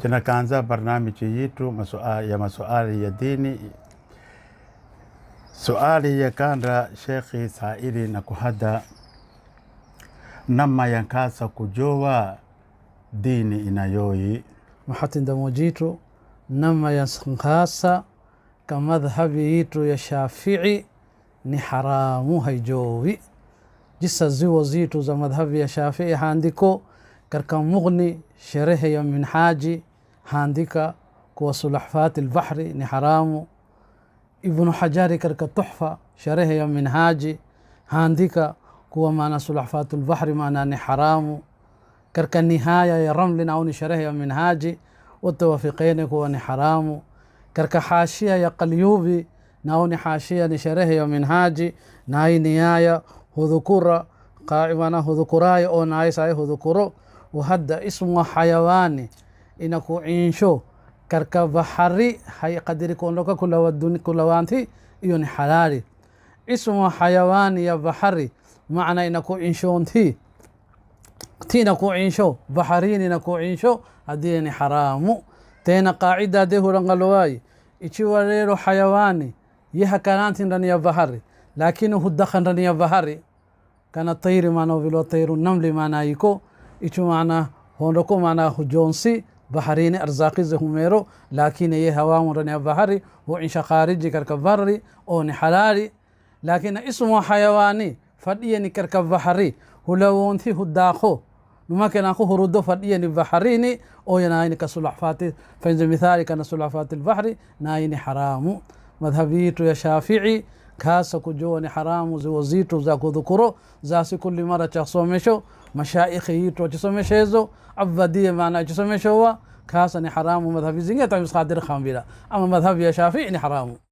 Tunakaanza barnamiji yetu masuali ya dini. Suali ya kanda Sheikh Saidi na kuhada nama yankasa kujua dini inayoi mahatinda mojitu nama yankasa kamadhhabi yitu ya Shafi'i ni haramu haijowi jisa ziwa zitu za madhhabi ya Shafi'i handiko karka mughni sherehe ya minhaji handika kuwa sulahfat al-bahri ni haramu. Ibn Hajari karka tuhfa sherehe ya minhaji handika kuwa maana sulahfat al-bahri maana ni haramu. Karka nihaya ya Ramli nauni sherehe ya minhaji watawafiqene kuwa ni haramu. Karka hashia ya Qalyubi nauni hashia ni sherehe ya minhaji na hii nihaya hudhukura qaimana hudhukurai o naisa hudhukuro وهذا اسمه حيواني إنكو إنشو كركب بحري هاي قدر يكون لك كل ودوني كل وانتي يوني حلالي اسمه حيواني يا بحري معنى إنكو إنشو انتي نكو إنشو بحرين إنكو إنشو هديني حرامو تينا قاعدة ده رنغلواي إيشواليرو حيواني يها كانت رنيا بحري لكنه الدخن رنيا بحري كان الطير معنى بلو طير النمل معنى يكو ichu maana hondoko maana hujonsi baharini arzaqize humero lakini ye hawamu ndani ya bahari wa insha khariji karka barri au ni halali lakini ismu hayawani fadiye ni karka bahari hulawonti hudakho numakena ko hurudo fadiye ni baharini au yanaini kasulahfati fa mithali kana sulahfati al-bahri naini haramu. Madhhabi ya Shafi'i kasa kujua ni haramu ziwazitu za kudhukuro za sikulli mara chasomesho mashaikh yitu wachisomeshezo abadie maana chisomeshowa kasa ni haramu. Madhhabi zingine tamis qadir khambila ama madhhabi ya Shafi'i ni haramu.